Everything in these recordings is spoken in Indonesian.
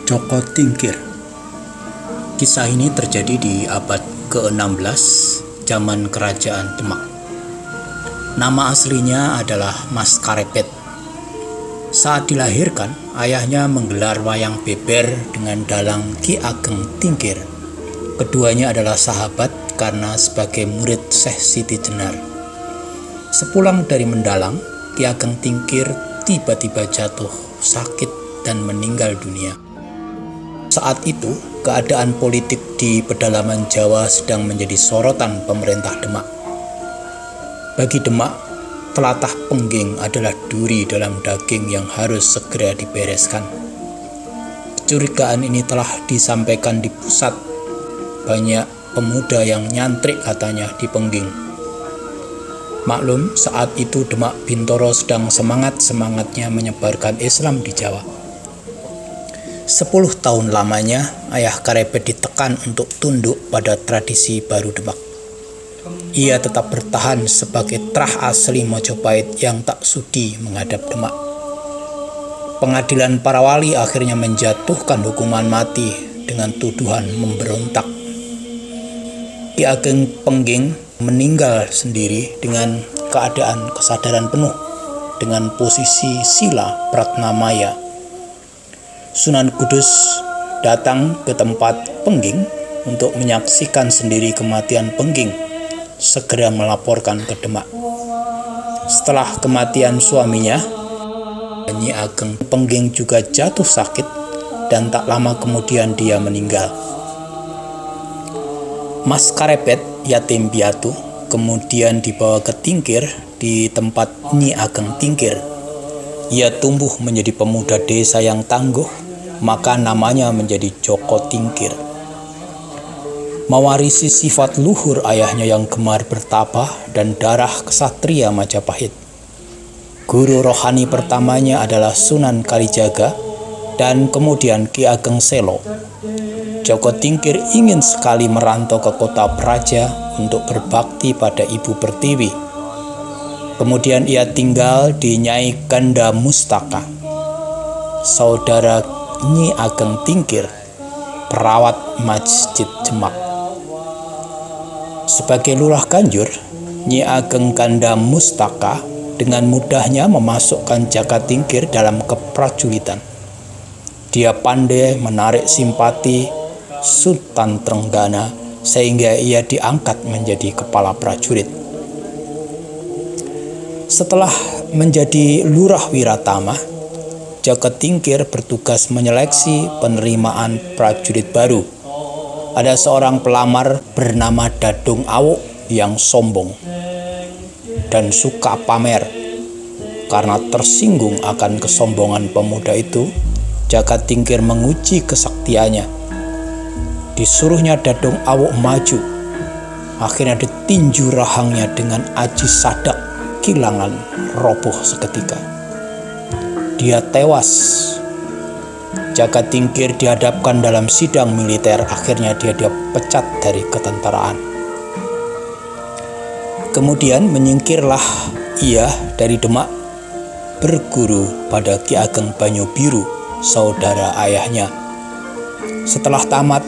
Joko Tingkir. Kisah ini terjadi di abad ke-16 zaman Kerajaan Demak. Nama aslinya adalah Mas Karepet. Saat dilahirkan, ayahnya menggelar wayang beber dengan dalang Ki Ageng Tingkir. Keduanya adalah sahabat karena sebagai murid Syekh Siti Jenar. Sepulang dari mendalang, Ki Ageng Tingkir tiba-tiba jatuh sakit dan meninggal dunia. Saat itu, keadaan politik di pedalaman Jawa sedang menjadi sorotan pemerintah Demak. Bagi Demak, telatah pengging adalah duri dalam daging yang harus segera dibereskan. Kecurigaan ini telah disampaikan di pusat. Banyak pemuda yang nyantrik katanya di pengging. Maklum, saat itu Demak Bintoro sedang semangat-semangatnya menyebarkan Islam di Jawa. 10 tahun lamanya, ayah Karepet ditekan untuk tunduk pada tradisi baru Demak. Ia tetap bertahan sebagai trah asli Mojopahit yang tak sudi menghadap Demak. Pengadilan para wali akhirnya menjatuhkan hukuman mati dengan tuduhan memberontak. Ki Ageng Pengging meninggal sendiri dengan keadaan kesadaran penuh dengan posisi sila pratnamaya. Sunan Kudus datang ke tempat Pengging untuk menyaksikan sendiri kematian Pengging, segera melaporkan ke Demak. Setelah kematian suaminya, Nyi Ageng Pengging juga jatuh sakit dan tak lama kemudian dia meninggal. Mas Karepet, yatim piatu, kemudian dibawa ke Tingkir di tempat Nyi Ageng Tingkir. Ia tumbuh menjadi pemuda desa yang tangguh, maka namanya menjadi Joko Tingkir. Mewarisi sifat luhur ayahnya yang gemar bertapa dan darah kesatria Majapahit. Guru rohani pertamanya adalah Sunan Kalijaga dan kemudian Ki Ageng Selo. Joko Tingkir ingin sekali merantau ke kota Praja untuk berbakti pada Ibu Pertiwi. Kemudian ia tinggal di Nyai Ganda Mustaka, saudara Nyi Ageng Tingkir, perawat Masjid Demak. Sebagai lurah Ganjur, Nyi Ageng Ganda Mustaka dengan mudahnya memasukkan Jaka Tingkir dalam keprajuritan. Dia pandai menarik simpati Sultan Trenggana sehingga ia diangkat menjadi kepala prajurit. Setelah menjadi lurah Wiratama, Jaka Tingkir bertugas menyeleksi penerimaan prajurit baru. Ada seorang pelamar bernama Dadung Awuk yang sombong dan suka pamer. Karena tersinggung akan kesombongan pemuda itu, Jaka Tingkir menguji kesaktiannya. Disuruhnya Dadung Awuk maju. Akhirnya ditinju rahangnya dengan aji sadak, kilangan roboh seketika. Dia tewas. Jaka Tingkir dihadapkan dalam sidang militer. Akhirnya dia dipecat dari ketentaraan. Kemudian menyingkirlah ia dari Demak, berguru pada Ki Ageng Banyu-Biru, saudara ayahnya. Setelah tamat,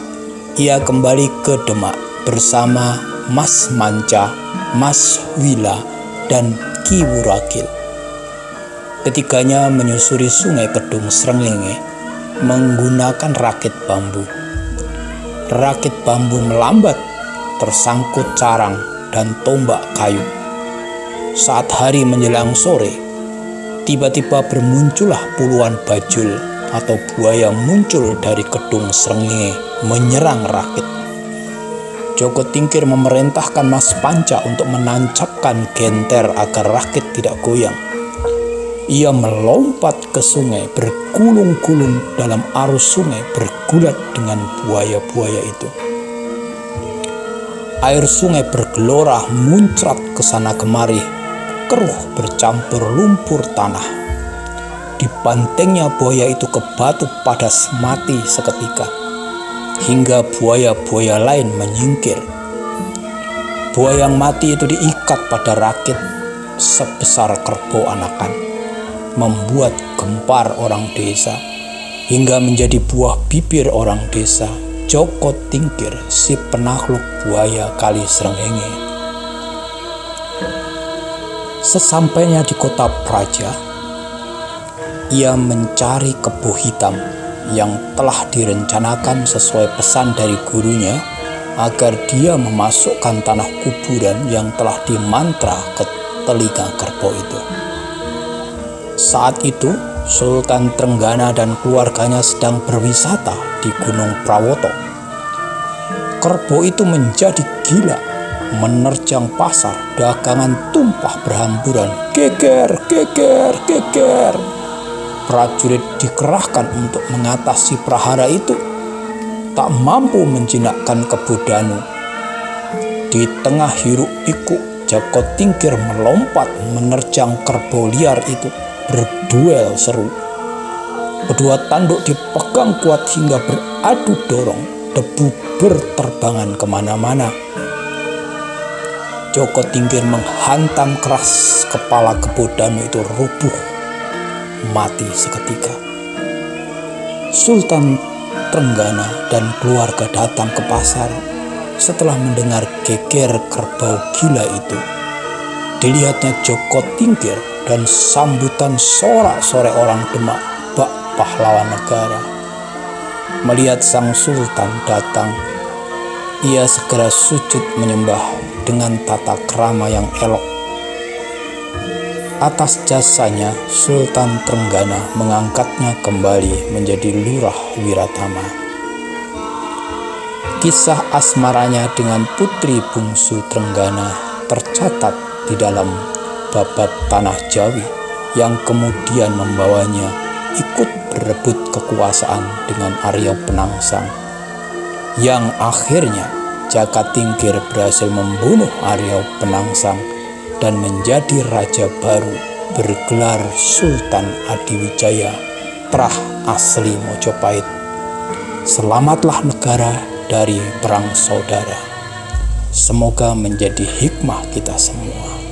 ia kembali ke Demak bersama Mas Manca, Mas Wila, dan Ki Wurakil. Ketiganya menyusuri Sungai Kedung Srengenge menggunakan rakit bambu. Rakit bambu melambat, tersangkut carang dan tombak kayu. Saat hari menjelang sore, tiba-tiba bermuncullah puluhan bajul atau buaya muncul dari Kedung Srengenge menyerang rakit. Joko Tingkir memerintahkan Mas Panca untuk menancapkan genter agar rakit tidak goyang. Ia melompat ke sungai, bergulung-gulung dalam arus sungai, bergulat dengan buaya-buaya itu. Air sungai bergelora muncrat ke sana kemari, keruh bercampur lumpur tanah. Dibantengnya buaya itu ke batu padas mati seketika, hingga buaya-buaya lain menyingkir. Buaya yang mati itu diikat pada rakit sebesar kerbau anakan, membuat gempar orang desa. hingga menjadi buah bibir orang desa Joko Tingkir, si penakluk buaya Kali Srengenge. Sesampainya di kota Praja, ia mencari kebo hitam yang telah direncanakan sesuai pesan dari gurunya agar dia memasukkan tanah kuburan yang telah dimantra ke telinga kerbau itu. Saat itu, Sultan Trenggana dan keluarganya sedang berwisata di Gunung Prawoto. Kerbau itu menjadi gila, menerjang pasar, dagangan tumpah berhamburan, geger, geger, geger. Prajurit dikerahkan untuk mengatasi prahara itu, tak mampu menjinakkan kebo Danu. Di tengah hiruk pikuk, Joko Tingkir melompat menerjang kerbau liar itu, berduel seru. Kedua tanduk dipegang kuat hingga beradu dorong, debu berterbangan kemana-mana. Joko Tingkir menghantam keras kepala kebo Danu itu rubuh, mati seketika. Sultan Trenggana dan keluarga datang ke pasar setelah mendengar geger kerbau gila itu. Dilihatnya Joko Tingkir dan sambutan sorak-sorai orang Demak, bak pahlawan negara. Melihat sang sultan datang, ia segera sujud menyembah dengan tata krama yang elok. Atas jasanya, Sultan Trenggana mengangkatnya kembali menjadi Lurah Wiratama. Kisah asmaranya dengan putri bungsu Trenggana tercatat di dalam Babad Tanah Jawi yang kemudian membawanya ikut berebut kekuasaan dengan Arya Penangsang, yang akhirnya Jaka Tingkir berhasil membunuh Arya Penangsang dan menjadi raja baru bergelar Sultan Adiwijaya Prah asli Mojopahit. Selamatlah negara dari perang saudara. Semoga menjadi hikmah kita semua.